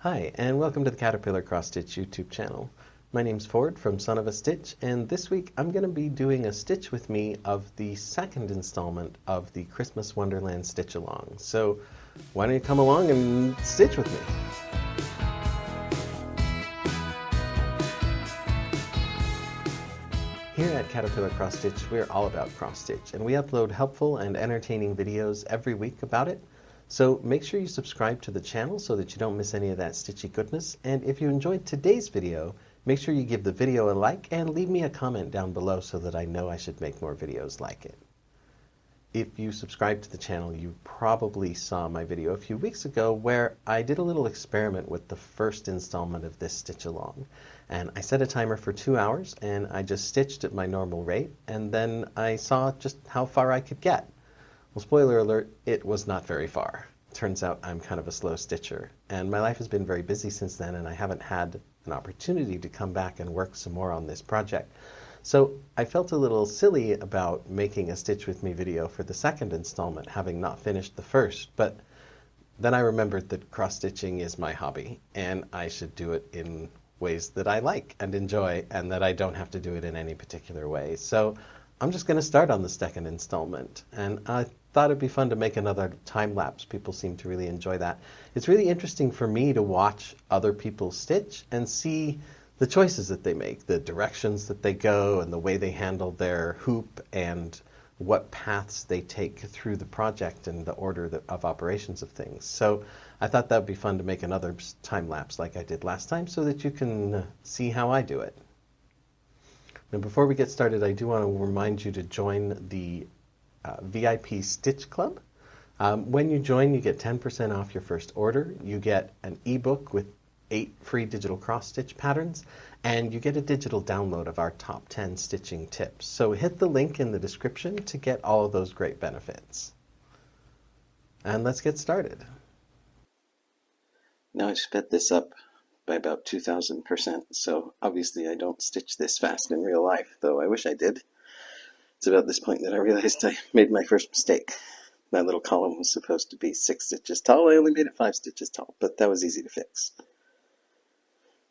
Hi, and welcome to the Caterpillar Cross Stitch YouTube channel. My name's Ford from Son of a Stitch, and this week I'm going to be doing a stitch with me of the second installment of the Christmas Wonderland Stitch-a-Long. So why don't you come along and stitch with me? Here at Caterpillar Cross Stitch, we're all about cross stitch, and we upload helpful and entertaining videos every week about it. So make sure you subscribe to the channel so that you don't miss any of that stitchy goodness. And if you enjoyed today's video, make sure you give the video a like and leave me a comment down below so that I know I should make more videos like it. If you subscribe to the channel, you probably saw my video a few weeks ago where I did a little experiment with the first installment of this stitch-along. And I set a timer for 2 hours and I just stitched at my normal rate, and then I saw just how far I could get. Well, spoiler alert, it was not very far. Turns out I'm kind of a slow stitcher, and my life has been very busy since then, and I haven't had an opportunity to come back and work some more on this project. So I felt a little silly about making a Stitch With Me video for the second installment, having not finished the first, but then I remembered that cross-stitching is my hobby, and I should do it in ways that I like and enjoy, and that I don't have to do it in any particular way. So I'm just going to start on the second installment, and I thought it'd be fun to make another time lapse. People seem to really enjoy that. It's really interesting for me to watch other people stitch and see the choices that they make, the directions that they go, and the way they handle their hoop, and what paths they take through the project and the order of operations of things. So I thought that would be fun to make another time lapse like I did last time so that you can see how I do it. Now, before we get started, I do want to remind you to join the VIP Stitch Club. When you join, you get 10% off your first order. You get an ebook with 8 free digital cross-stitch patterns, and you get a digital download of our top 10 stitching tips. So hit the link in the description to get all of those great benefits. And let's get started. Now I've sped this up by about 2,000%, so obviously I don't stitch this fast in real life, though I wish I did. It's about this point that I realized I made my first mistake. My little column was supposed to be 6 stitches tall. I only made it 5 stitches tall, but that was easy to fix.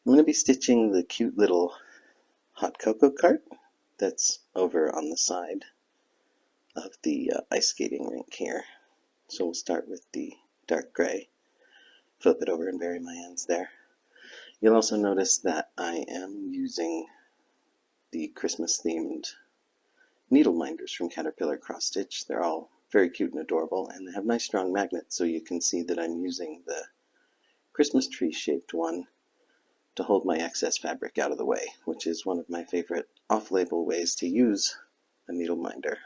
I'm going to be stitching the cute little hot cocoa cart that's over on the side of the ice skating rink here. So we'll start with the dark gray, flip it over and bury my ends there. You'll also notice that I am using the Christmas themed needle minders from Caterpillar Cross Stitch. They're all very cute and adorable, and they have nice strong magnets, so you can see that I'm using the Christmas tree shaped one to hold my excess fabric out of the way, which is one of my favorite off-label ways to use a needle minder.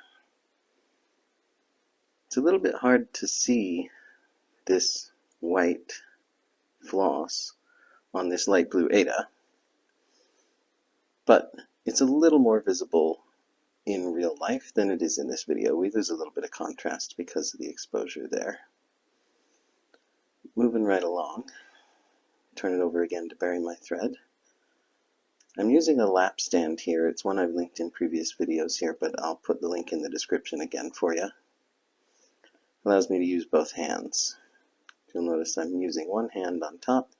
It's a little bit hard to see this white floss on this light blue Ada, but it's a little more visible in real life than it is in this video. We lose a little bit of contrast because of the exposure there. Moving right along, turn it over again to bury my thread. I'm using a lap stand here. It's one I've linked in previous videos here, but I'll put the link in the description again for you. Allows me to use both hands. You'll notice I'm using one hand on top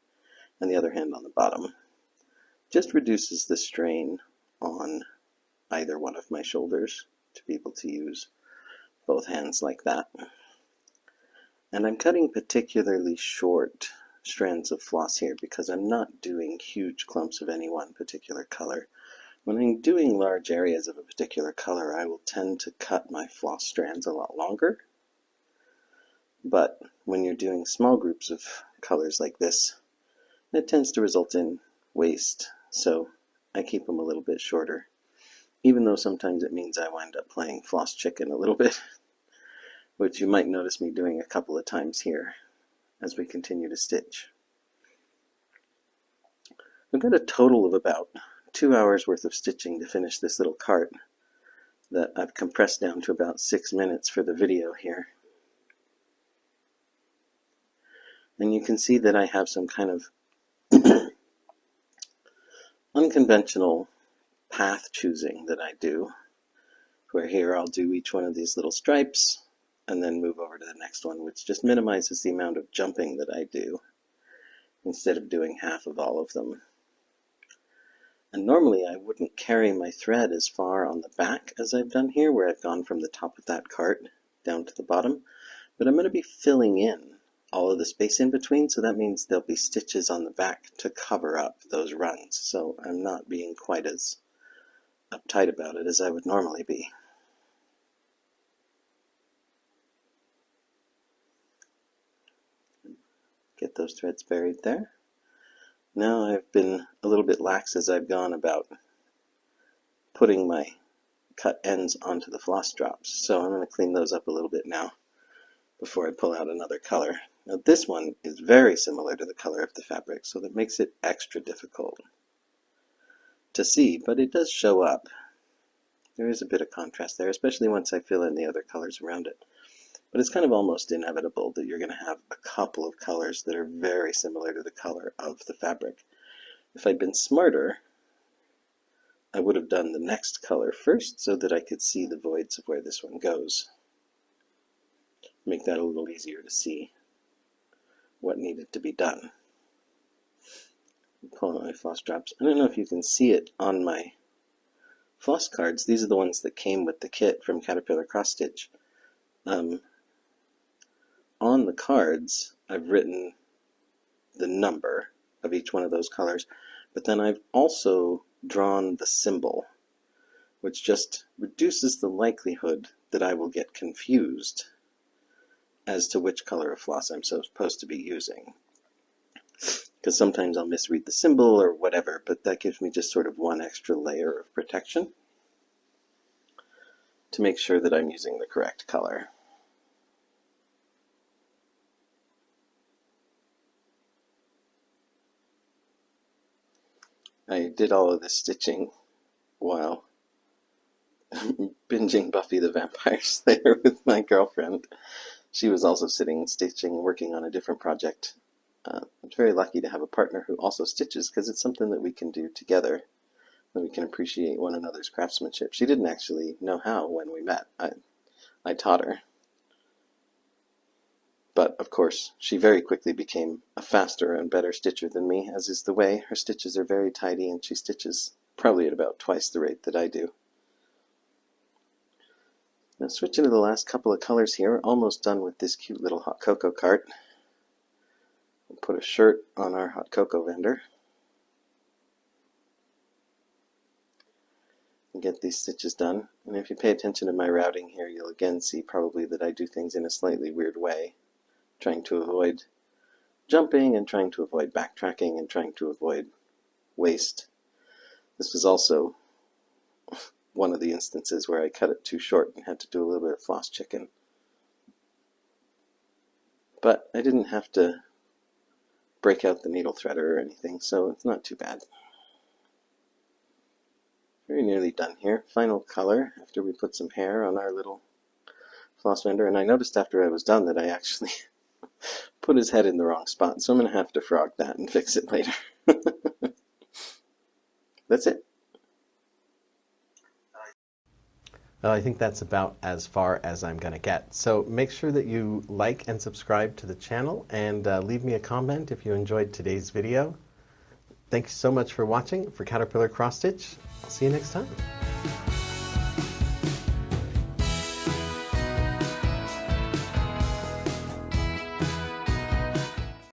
and the other hand on the bottom. Just reduces the strain on either one of my shoulders to be able to use both hands like that. And I'm cutting particularly short strands of floss here because I'm not doing huge clumps of any one particular color. When I'm doing large areas of a particular color, I will tend to cut my floss strands a lot longer. But when you're doing small groups of colors like this, it tends to result in waste, so I keep them a little bit shorter, even though sometimes it means I wind up playing floss chicken a little bit, which you might notice me doing a couple of times here as we continue to stitch. I've got a total of about 2 hours worth of stitching to finish this little cart that I've compressed down to about 6 minutes for the video here. And you can see that I have some kind of unconventional path choosing that I do, where here I'll do each one of these little stripes and then move over to the next one, which just minimizes the amount of jumping that I do. instead of doing half of all of them. And normally I wouldn't carry my thread as far on the back as I've done here, where I've gone from the top of that cart down to the bottom, but I'm going to be filling in all of the space in between, so that means there'll be stitches on the back to cover up those runs, so I'm not being quite as uptight about it as I would normally be. Get those threads buried there. Now I've been a little bit lax as I've gone about putting my cut ends onto the floss drops, so I'm going to clean those up a little bit now before I pull out another color. Now this one is very similar to the color of the fabric, so that makes it extra difficult to see, but it does show up. There is a bit of contrast there, especially once I fill in the other colors around it. But it's kind of almost inevitable that you're going to have a couple of colors that are very similar to the color of the fabric. If I'd been smarter, I would have done the next color first so that I could see the voids of where this one goes. Make that a little easier to see what needed to be done. Pull out my floss drops. I don't know if you can see it on my floss cards. These are the ones that came with the kit from Caterpillar Cross Stitch. On the cards, I've written the number of each one of those colors, but then I've also drawn the symbol, which just reduces the likelihood that I will get confused as to which color of floss I'm supposed to be using. Because sometimes I'll misread the symbol or whatever, but that gives me just sort of one extra layer of protection to make sure that I'm using the correct color. I did all of this stitching while binging Buffy the Vampire Slayer with my girlfriend. She was also sitting stitching, working on a different project. I'm very lucky to have a partner who also stitches, because it's something that we can do together, that we can appreciate one another's craftsmanship. She didn't actually know how when we met. I taught her. But, of course, she very quickly became a faster and better stitcher than me, as is the way. Her stitches are very tidy, and she stitches probably at about twice the rate that I do. Now, switching to the last couple of colors here, almost done with this cute little hot cocoa cart. We'll put a shirt on our hot cocoa vendor and get these stitches done. And if you pay attention to my routing here, you'll again see probably that I do things in a slightly weird way, trying to avoid jumping and trying to avoid backtracking and trying to avoid waste. This was also one of the instances where I cut it too short and had to do a little bit of floss chicken. But I didn't have to break out the needle threader or anything, so it's not too bad. Very nearly done here. Final color after we put some hair on our little floss vendor, and I noticed after I was done that I actually put his head in the wrong spot, so I'm going to have to frog that and fix it later. That's it. Well, I think that's about as far as I'm going to get. So make sure that you like and subscribe to the channel, and leave me a comment if you enjoyed today's video. Thanks so much for watching. For Caterpillar Cross Stitch, I'll see you next time.